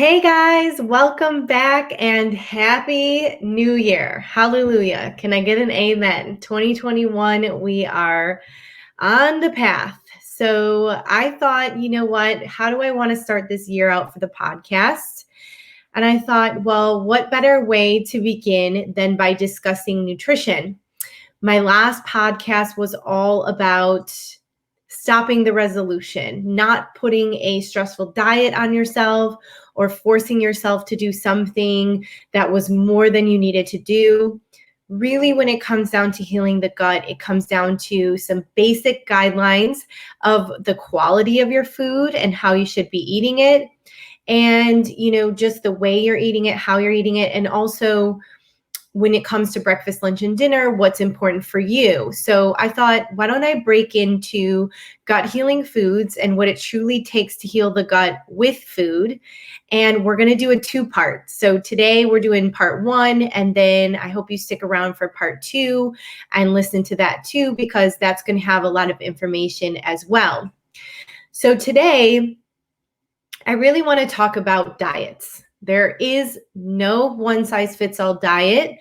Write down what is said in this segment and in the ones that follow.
Hey guys, welcome back and happy new year. Hallelujah. Can I get an amen? 2021, we are on the path. So I thought, you know what? How do I want to start this year out for the podcast? And I thought, well, what better way to begin than by discussing nutrition? My last podcast was all about stopping the resolution, not putting a stressful diet on yourself or forcing yourself to do something that was more than you needed to do. Really, when it comes down to healing the gut, it comes down to some basic guidelines of the quality of your food and how you should be eating it. And, just the way you're eating it, how you're eating it, and also when it comes to breakfast, lunch, and dinner, what's important for you. So I thought, why don't I break into gut healing foods and what it truly takes to heal the gut with food. And we're going to do a two-part. So today we're doing part one, and then I hope you stick around for part two and listen to that too, because that's going to have a lot of information as well. So today, I really want to talk about diets. There is no one-size-fits-all diet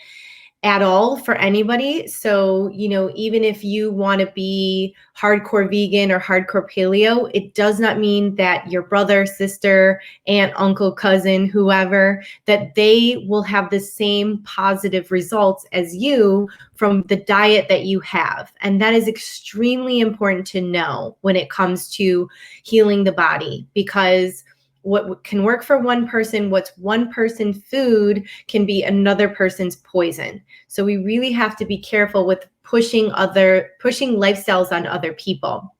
at all for anybody. So, even if you want to be hardcore vegan or hardcore paleo, it does not mean that your brother, sister, aunt, uncle, cousin, whoever, that they will have the same positive results as you from the diet that you have. And that is extremely important to know when it comes to healing the body, because what can work for one person, what's one person's food, can be another person's poison. So we really have to be careful with pushing lifestyles on other people.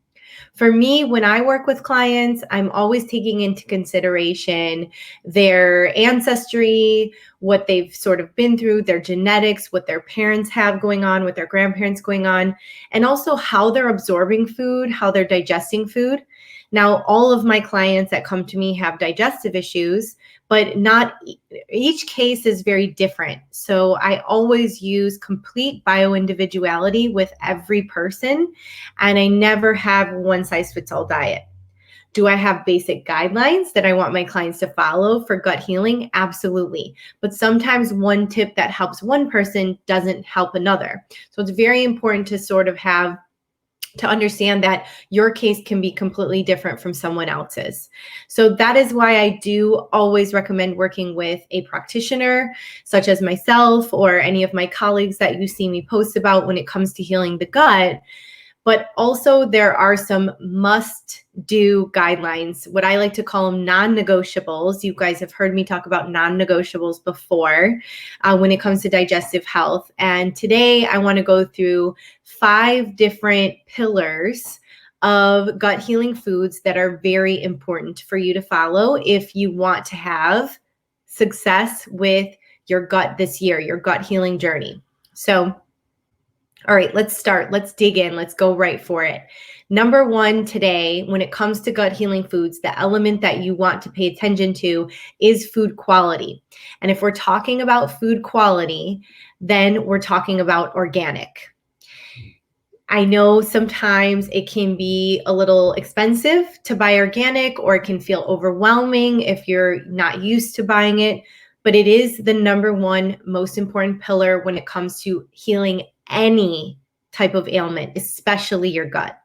For me, when I work with clients, I'm always taking into consideration their ancestry, what they've sort of been through, their genetics, what their parents have going on, what their grandparents going on, and also how they're absorbing food, how they're digesting food. Now, all of my clients that come to me have digestive issues, but not each case is very different. So I always use complete bioindividuality with every person, and I never have one size fits all diet. Do I have basic guidelines that I want my clients to follow for gut healing? Absolutely. But sometimes one tip that helps one person doesn't help another. So it's very important to understand that your case can be completely different from someone else's. So that is why I do always recommend working with a practitioner, such as myself or any of my colleagues that you see me post about when it comes to healing the gut. But also there are some must-do guidelines, what I like to call them non-negotiables. You guys have heard me talk about non-negotiables before when it comes to digestive health. And today I want to go through 5 different pillars of gut healing foods that are very important for you to follow if you want to have success with your gut this year, your gut healing journey. So all right, let's start. Let's dig in. Let's go right for it. Number 1 today, when it comes to gut healing foods, the element that you want to pay attention to is food quality. And if we're talking about food quality, then we're talking about organic. I know sometimes it can be a little expensive to buy organic, or it can feel overwhelming if you're not used to buying it, but it is the number 1 most important pillar when it comes to healing any type of ailment, especially your gut.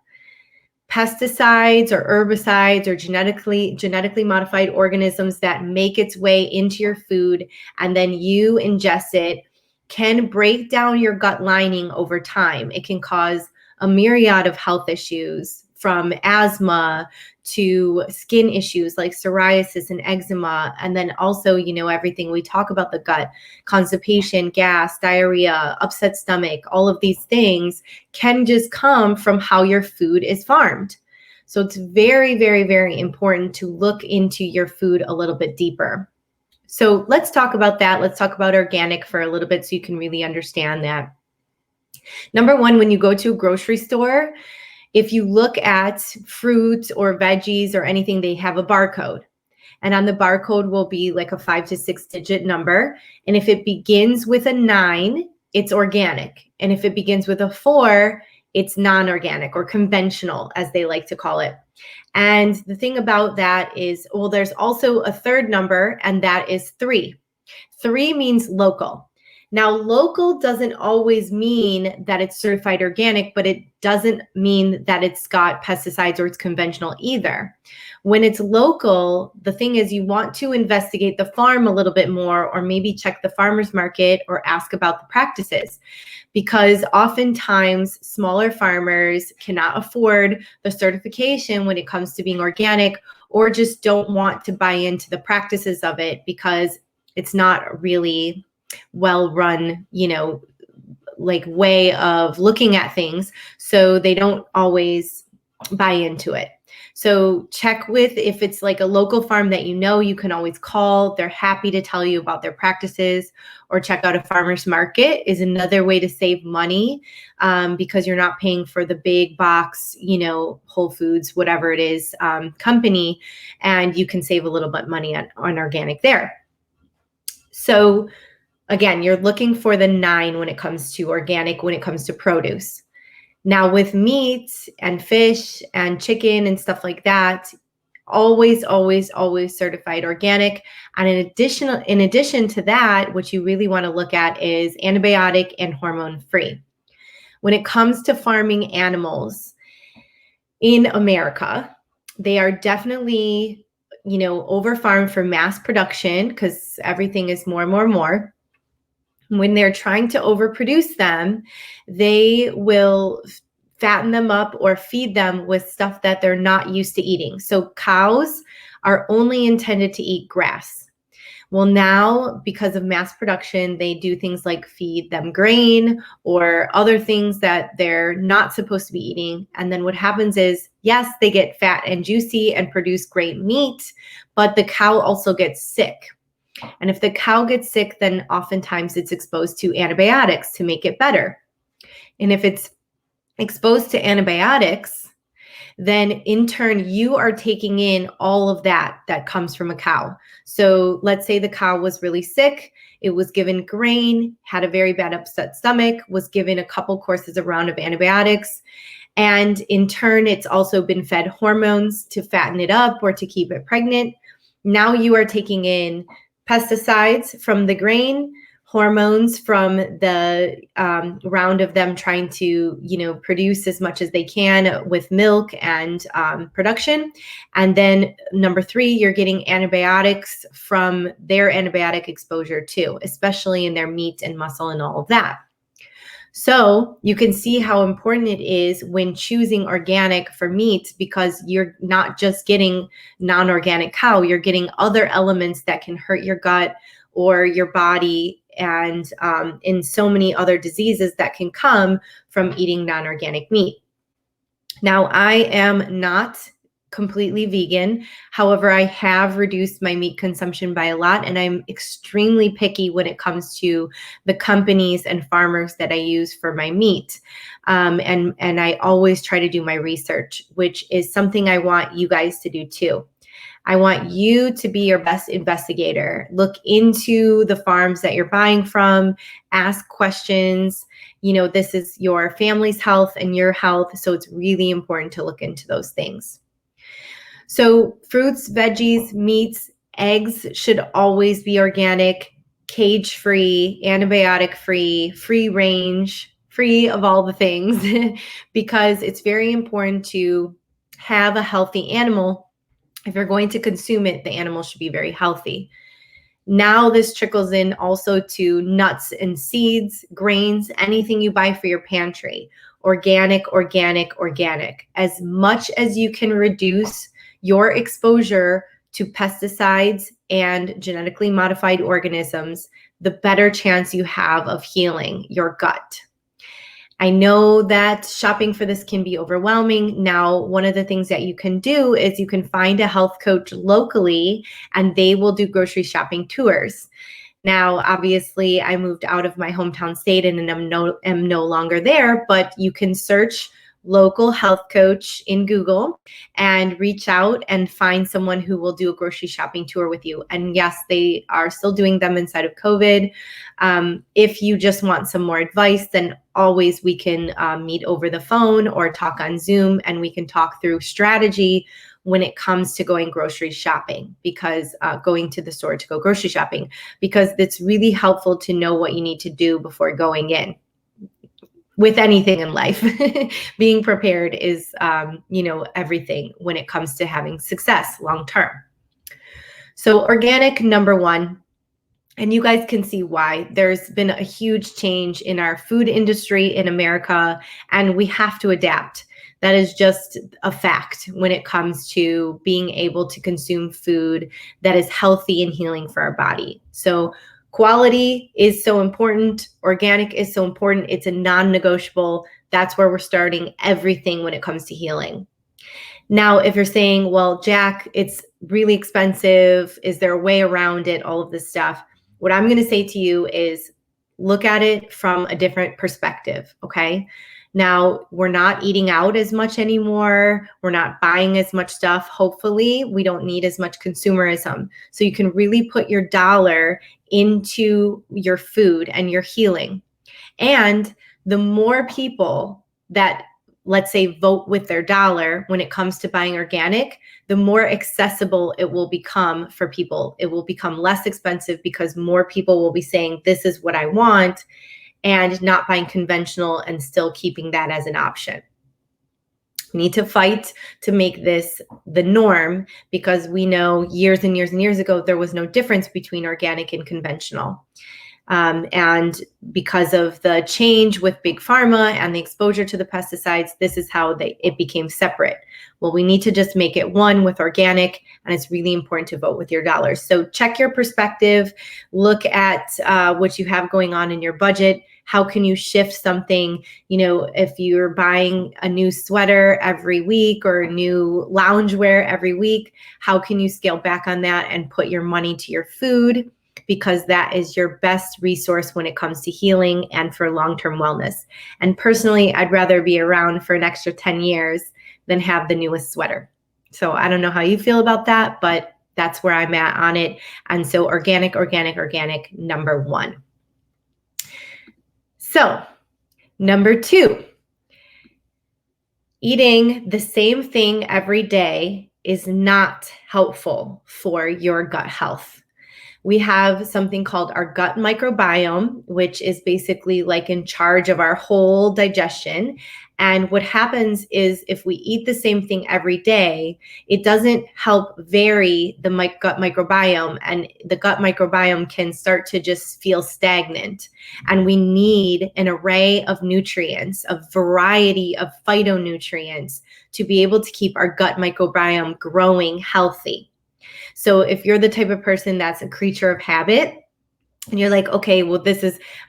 Pesticides or herbicides or genetically modified organisms that make its way into your food and then you ingest it can break down your gut lining over time. It can cause a myriad of health issues, from asthma to skin issues like psoriasis and eczema. And then also, everything we talk about the gut, constipation, gas, diarrhea, upset stomach, all of these things can just come from how your food is farmed. So it's very, very, very important to look into your food a little bit deeper. So let's talk about that. Let's talk about organic for a little bit so you can really understand that. Number 1, when you go to a grocery store, if you look at fruit or veggies or anything, they have a barcode. And on the barcode will be like a 5 to 6 digit number. And if it begins with a 9, it's organic. And if it begins with a 4, it's non-organic or conventional, as they like to call it. And the thing about that is, well, there's also a third number, and that is 3. 3 means local. Now, local doesn't always mean that it's certified organic, but it doesn't mean that it's got pesticides or it's conventional either. When it's local, the thing is you want to investigate the farm a little bit more, or maybe check the farmer's market or ask about the practices, because oftentimes smaller farmers cannot afford the certification when it comes to being organic, or just don't want to buy into the practices of it because it's not really well run, like way of looking at things. So they don't always buy into it. So check with, if it's like a local farm that you can always call. They're happy to tell you about their practices. Or check out a farmer's market is another way to save money, because you're not paying for the big box, Whole Foods, whatever it is, company, and you can save a little bit money on organic there. So again, you're looking for the 9 when it comes to organic, when it comes to produce. Now with meat and fish and chicken and stuff like that, always, always, always certified organic. And in addition to that, what you really want to look at is antibiotic and hormone free. When it comes to farming animals in America, they are definitely, over farmed for mass production, because everything is more and more and more. When they're trying to overproduce them, they will fatten them up or feed them with stuff that they're not used to eating. So cows are only intended to eat grass. Well, now, because of mass production, they do things like feed them grain or other things that they're not supposed to be eating. And then what happens is, yes, they get fat and juicy and produce great meat, but the cow also gets sick. And if the cow gets sick, then oftentimes it's exposed to antibiotics to make it better. And if it's exposed to antibiotics, then in turn, you are taking in all of that comes from a cow. So let's say the cow was really sick. It was given grain, had a very bad upset stomach, was given a couple courses, a round of antibiotics. And in turn, it's also been fed hormones to fatten it up or to keep it pregnant. Now you are taking in pesticides from the grain, hormones from the round of them trying to, produce as much as they can with milk and production. And then number 3, you're getting antibiotics from their antibiotic exposure too, especially in their meat and muscle and all of that. So you can see how important it is when choosing organic for meat, because you're not just getting non-organic cow, you're getting other elements that can hurt your gut or your body, and in so many other diseases that can come from eating non-organic meat. Now, I am not completely vegan. However, I have reduced my meat consumption by a lot, and I'm extremely picky when it comes to the companies and farmers that I use for my meat. And I always try to do my research, which is something I want you guys to do too. I want you to be your best investigator. Look into the farms that you're buying from, ask questions. This is your family's health and your health, so it's really important to look into those things. So fruits, veggies, meats, eggs should always be organic, cage-free, antibiotic-free, free range, free of all the things, because it's very important to have a healthy animal. If you're going to consume it, the animal should be very healthy. Now this trickles in also to nuts and seeds, grains, anything you buy for your pantry. Organic, organic, organic. As much as you can reduce your exposure to pesticides and genetically modified organisms, the better chance you have of healing your gut. I know that shopping for this can be overwhelming. Now, one of the things that you can do is you can find a health coach locally, and they will do grocery shopping tours. Now, obviously, I moved out of my hometown state and am no longer there, but you can search local health coach in Google and reach out and find someone who will do a grocery shopping tour with you. And yes, they are still doing them inside of COVID. If you just want some more advice, then always we can meet over the phone or talk on Zoom, and we can talk through strategy when it comes to going grocery shopping, because going to the store to go grocery shopping, because it's really helpful to know what you need to do before going in. With anything in life, being prepared is, everything when it comes to having success long term. So organic, number one, and you guys can see why. There's been a huge change in our food industry in America, and we have to adapt. That is just a fact when it comes to being able to consume food that is healthy and healing for our body. So quality is so important. Organic is so important. It's a non-negotiable. That's where we're starting everything when it comes to healing. Now, if you're saying, well, Jack, it's really expensive. Is there a way around it? All of this stuff. What I'm going to say to you is look at it from a different perspective. Okay. Now, we're not eating out as much anymore. We're not buying as much stuff. Hopefully, we don't need as much consumerism. So you can really put your dollar into your food and your healing. And the more people that, let's say, vote with their dollar when it comes to buying organic, the more accessible it will become for people. It will become less expensive because more people will be saying, this is what I want, and not buying conventional and still keeping that as an option. We need to fight to make this the norm, because we know years and years and years ago, there was no difference between organic and conventional. And because of the change with big pharma and the exposure to the pesticides, this is how it became separate. Well, we need to just make it one with organic, and it's really important to vote with your dollars. So check your perspective, look at what you have going on in your budget. How can you shift something? If you're buying a new sweater every week or a new loungewear every week, how can you scale back on that and put your money to your food? Because that is your best resource when it comes to healing and for long-term wellness. And personally, I'd rather be around for an extra 10 years than have the newest sweater. So I don't know how you feel about that, but that's where I'm at on it. And so organic, number one. So number two, eating the same thing every day is not helpful for your gut health. We have something called our gut microbiome, which is basically like in charge of our whole digestion. And what happens is if we eat the same thing every day, it doesn't help vary the gut microbiome, and the gut microbiome can start to just feel stagnant. And we need an array of nutrients, a variety of phytonutrients to be able to keep our gut microbiome growing healthy. So if you're the type of person that's a creature of habit, and you're like, okay, well,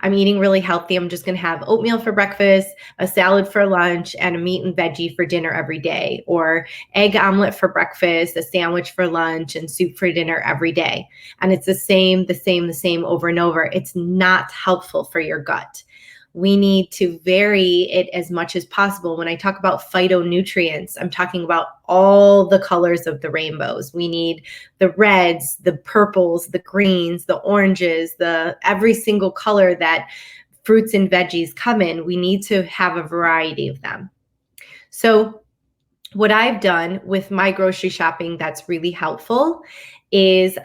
I'm eating really healthy. I'm just going to have oatmeal for breakfast, a salad for lunch, and a meat and veggie for dinner every day, or egg omelet for breakfast, a sandwich for lunch, and soup for dinner every day. And it's the same over and over. It's not helpful for your gut. We need to vary it as much as possible. When I talk about phytonutrients, I'm talking about all the colors of the rainbows. We need the reds, the purples, the greens, the oranges, every single color that fruits and veggies come in. We need to have a variety of them. So what I've done with my grocery shopping that's really helpful is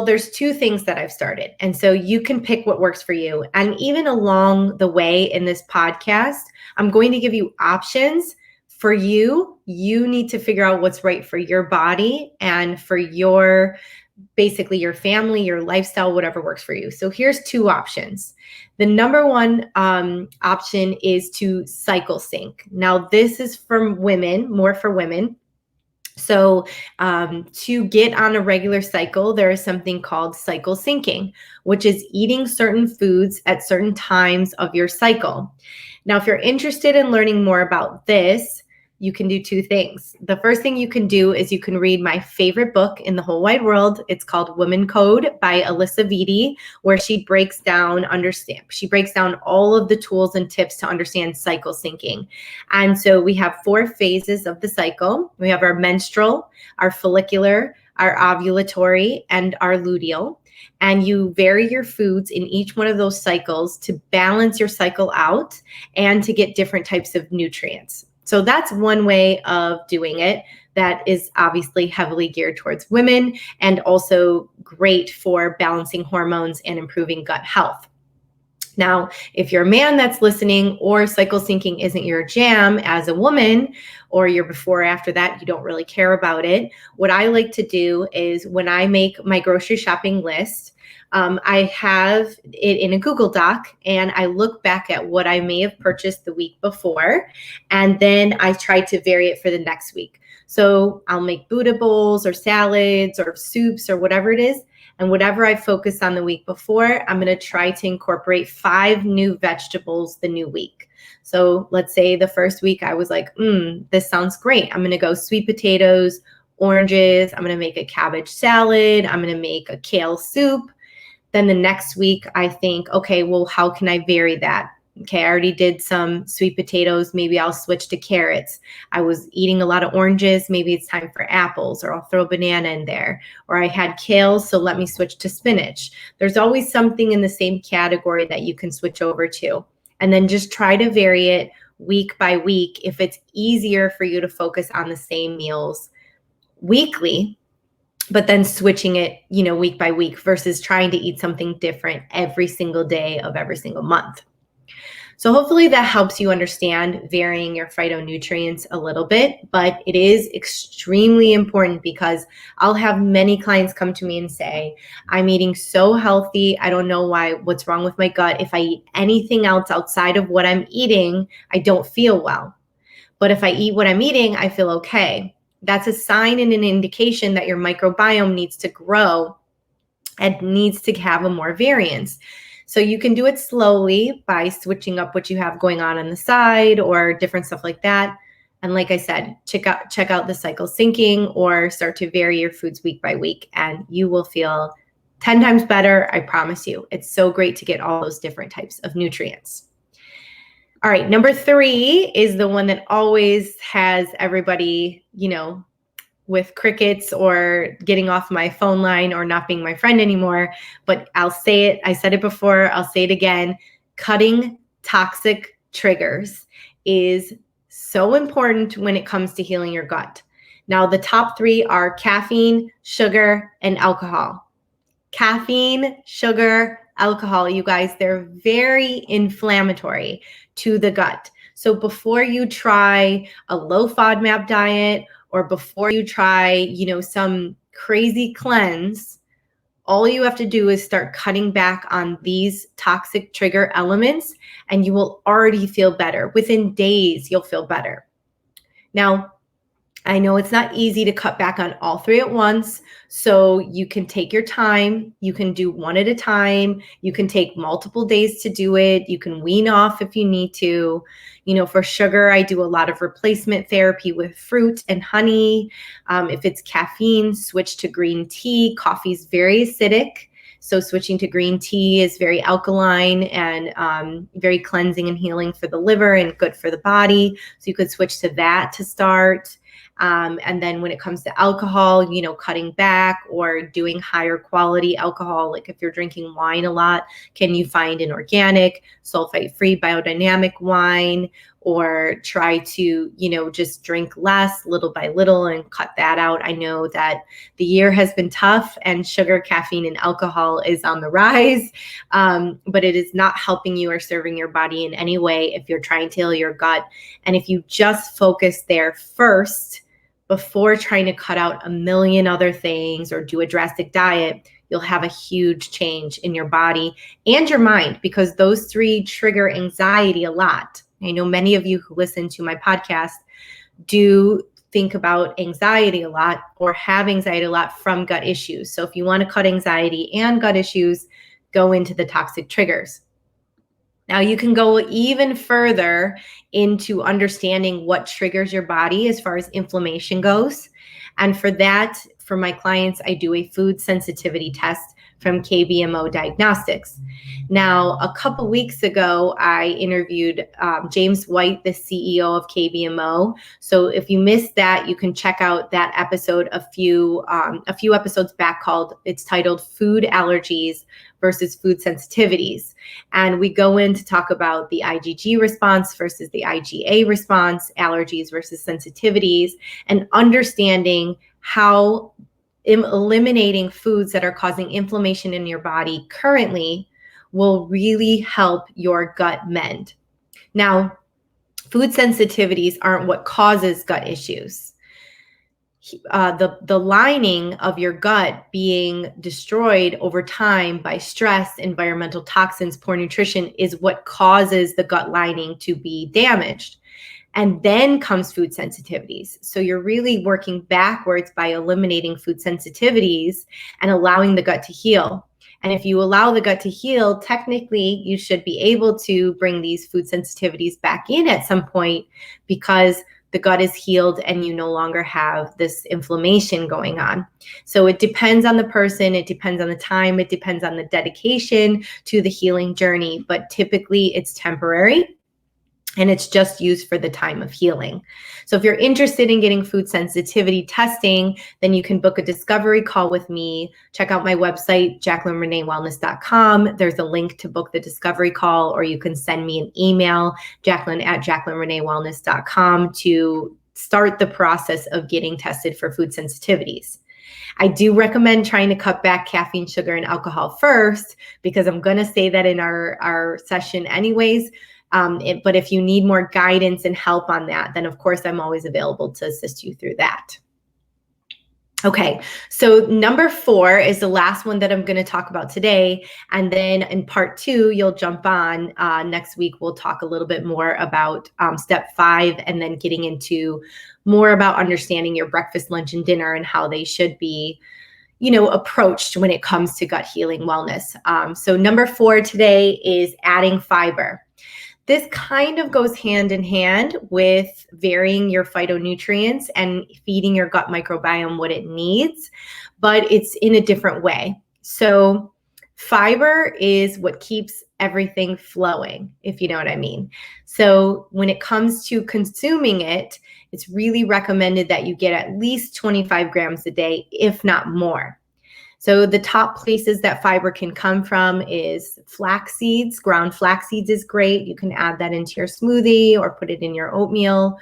there's two things that I've started. And so you can pick what works for you. And even along the way in this podcast, I'm going to give you options for you. You need to figure out what's right for your body and for your family, your lifestyle, whatever works for you. So here's two options. The number one option is to cycle sync. Now, this is more for women. So to get on a regular cycle, there is something called cycle syncing, which is eating certain foods at certain times of your cycle. Now, if you're interested in learning more about this, you can do two things. The first thing you can do is you can read my favorite book in the whole wide world. It's called Woman Code by Alyssa Vitti, where she breaks down all of the tools and tips to understand cycle syncing. And so we have 4 phases of the cycle. We have our menstrual, our follicular, our ovulatory, and our luteal. And you vary your foods in each one of those cycles to balance your cycle out and to get different types of nutrients. So that's one way of doing it that is obviously heavily geared towards women and also great for balancing hormones and improving gut health. Now, if you're a man that's listening or cycle syncing isn't your jam as a woman, or you're before or after that, you don't really care about it, what I like to do is when I make my grocery shopping list, I have it in a Google Doc and I look back at what I may have purchased the week before, and then I try to vary it for the next week. So I'll make Buddha bowls or salads or soups or whatever it is. And whatever I focused on the week before, I'm going to try to incorporate 5 new vegetables the new week. So let's say the first week I was like, this sounds great. I'm going to go sweet potatoes, oranges. I'm going to make a cabbage salad. I'm going to make a kale soup. Then the next week I think, okay, well, how can I vary that? Okay, I already did some sweet potatoes. Maybe I'll switch to carrots. I was eating a lot of oranges. Maybe it's time for apples, or I'll throw a banana in there. Or I had kale, so let me switch to spinach. There's always something in the same category that you can switch over to. And then just try to vary it week by week if it's easier for you to focus on the same meals weekly, but then switching it, week by week versus trying to eat something different every single day of every single month. So hopefully that helps you understand varying your phytonutrients a little bit, but it is extremely important because I'll have many clients come to me and say, I'm eating so healthy. I don't know what's wrong with my gut. If I eat anything else outside of what I'm eating, I don't feel well. But if I eat what I'm eating, I feel okay. That's a sign and an indication that your microbiome needs to grow and needs to have a more variance. So you can do it slowly by switching up what you have going on the side or different stuff like that. And like I said, check out the cycle syncing or start to vary your foods week by week, and you will feel 10 times better. I promise you. It's so great to get all those different types of nutrients. All right, number 3 is the one that always has everybody, with crickets or getting off my phone line or not being my friend anymore. But I'll say it. I said it before. I'll say it again. Cutting toxic triggers is so important when it comes to healing your gut. Now, the top 3 are caffeine, sugar, and alcohol. Caffeine, sugar, alcohol, you guys, they're very inflammatory to the gut. So before you try a low FODMAP diet or before you try, some crazy cleanse, all you have to do is start cutting back on these toxic trigger elements and you will already feel better. Within days, you'll feel better. Now, I know it's not easy to cut back on all 3 at once, so you can take your time. You can do one at a time. You can take multiple days to do it. You can wean off if you need to. For sugar, I do a lot of replacement therapy with fruit and honey. If it's caffeine, switch to green tea. Coffee is very acidic, so switching to green tea is very alkaline and very cleansing and healing for the liver and good for the body. So you could switch to that to start. And then when it comes to alcohol, cutting back or doing higher quality alcohol, like if you're drinking wine a lot, can you find an organic, sulfite-free, biodynamic wine, or try to, just drink less little by little and cut that out. I know that the year has been tough and sugar, caffeine, and alcohol is on the rise, but it is not helping you or serving your body in any way if you're trying to heal your gut. And if you just focus there first, before trying to cut out a million other things or do a drastic diet, you'll have a huge change in your body and your mind, because those 3 trigger anxiety a lot. I know many of you who listen to my podcast do think about anxiety a lot or have anxiety a lot from gut issues. So if you want to cut anxiety and gut issues, go into the toxic triggers. Now you can go even further into understanding what triggers your body as far as inflammation goes. And for that, for my clients, I do a food sensitivity test from KBMO Diagnostics. Now, a couple weeks ago, I interviewed James White, the CEO of KBMO. So if you missed that, you can check out that episode a few episodes back it's titled Food Allergies versus Food Sensitivities. And we go in to talk about the IgG response versus the IgA response, allergies versus sensitivities, and understanding how eliminating foods that are causing inflammation in your body currently will really help your gut mend. Now, food sensitivities aren't what causes gut issues. The lining of your gut being destroyed over time by stress, environmental toxins, poor nutrition is what causes the gut lining to be damaged. And then comes food sensitivities. So you're really working backwards by eliminating food sensitivities and allowing the gut to heal. And if you allow the gut to heal, technically you should be able to bring these food sensitivities back in at some point, because the gut is healed and you no longer have this inflammation going on. So it depends on the person, it depends on the time, it depends on the dedication to the healing journey, but typically it's temporary. And it's just used for the time of healing. So if you're interested in getting food sensitivity testing, then you can book a discovery call with me. Check out my website, jaclynreneewellness.com. There's a link to book the discovery call, or you can send me an email, jaclyn@jaclynreneewellness.com, to start the process of getting tested for food sensitivities. I do recommend trying to cut back caffeine, sugar, and alcohol first, because I'm going to say that in our session anyways. But if you need more guidance and help on that, then of course I'm always available to assist you through that. Okay, so number 4 is the last one that I'm going to talk about today. And then in part 2, you'll jump on next week. We'll talk a little bit more about step 5, and then getting into more about understanding your breakfast, lunch, and dinner and how they should be, approached when it comes to gut healing wellness. So number 4 today is adding fiber. This kind of goes hand in hand with varying your phytonutrients and feeding your gut microbiome what it needs, but it's in a different way. So fiber is what keeps everything flowing, if you know what I mean. So when it comes to consuming it, it's really recommended that you get at least 25 grams a day, if not more. So the top places that fiber can come from is flax seeds. Ground flax seeds is great. You can add that into your smoothie or put it in your oatmeal.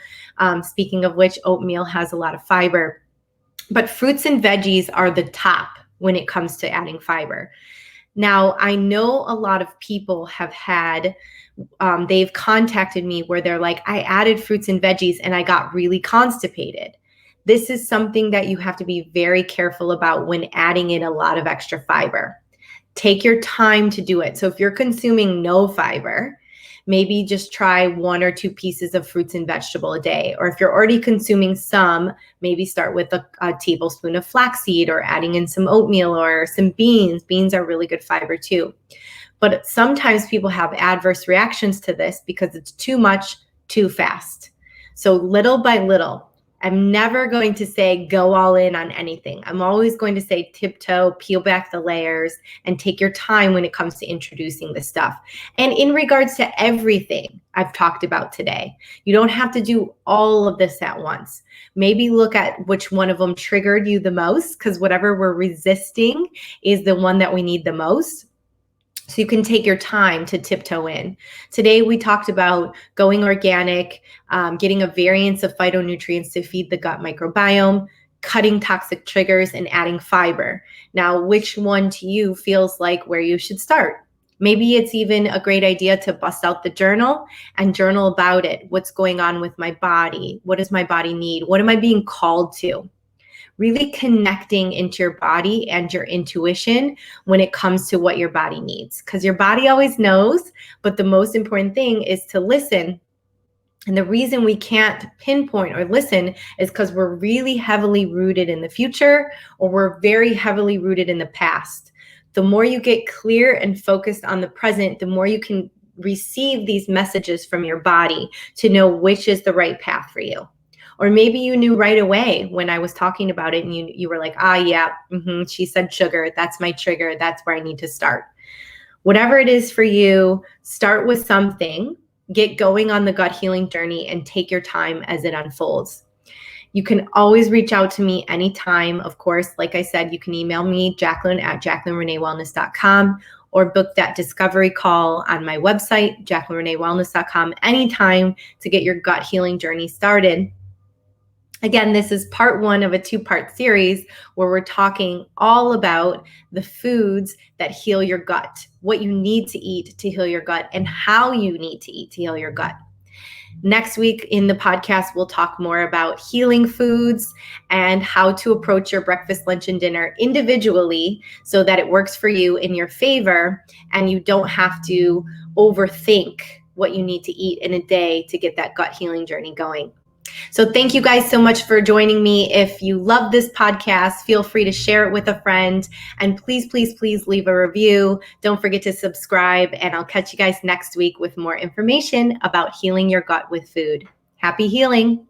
Speaking of which, oatmeal has a lot of fiber. But fruits and veggies are the top when it comes to adding fiber. Now, I know a lot of people have had, they've contacted me where they're like, I added fruits and veggies and I got really constipated. This is something that you have to be very careful about when adding in a lot of extra fiber. Take your time to do it. So if you're consuming no fiber, maybe just try 1 or 2 pieces of fruits and vegetable a day. Or if you're already consuming some, maybe start with a tablespoon of flaxseed, or adding in some oatmeal or some beans. Beans are really good fiber too. But sometimes people have adverse reactions to this because it's too much, too fast. So little by little. I'm never going to say go all in on anything. I'm always going to say tiptoe, peel back the layers, and take your time when it comes to introducing the stuff. And in regards to everything I've talked about today, you don't have to do all of this at once. Maybe look at which one of them triggered you the most, because whatever we're resisting is the one that we need the most. So you can take your time to tiptoe in. Today, we talked about going organic, getting a variance of phytonutrients to feed the gut microbiome, cutting toxic triggers, and adding fiber. Now, which one to you feels like where you should start? Maybe it's even a great idea to bust out the journal and journal about it. What's going on with my body? What does my body need? What am I being called to? Really connecting into your body and your intuition when it comes to what your body needs, because your body always knows, but the most important thing is to listen. And the reason we can't pinpoint or listen is because we're really heavily rooted in the future, or we're very heavily rooted in the past. The more you get clear and focused on the present, the more you can receive these messages from your body to know which is the right path for you. Or maybe you knew right away when I was talking about it and you were like, yeah, she said sugar. That's my trigger. That's where I need to start. Whatever it is for you, start with something, get going on the gut healing journey, and take your time as it unfolds. You can always reach out to me anytime. Of course, like I said, you can email me, Jaclyn at jaclynreneewellness.com, or book that discovery call on my website, jaclynreneewellness.com, anytime to get your gut healing journey started. Again, this is part 1 of a 2-part series where we're talking all about the foods that heal your gut, what you need to eat to heal your gut, and how you need to eat to heal your gut. Next week in the podcast, we'll talk more about healing foods and how to approach your breakfast, lunch, and dinner individually so that it works for you in your favor and you don't have to overthink what you need to eat in a day to get that gut healing journey going. So thank you guys so much for joining me. If you love this podcast, feel free to share it with a friend. And please, please, please leave a review. Don't forget to subscribe. And I'll catch you guys next week with more information about healing your gut with food. Happy healing.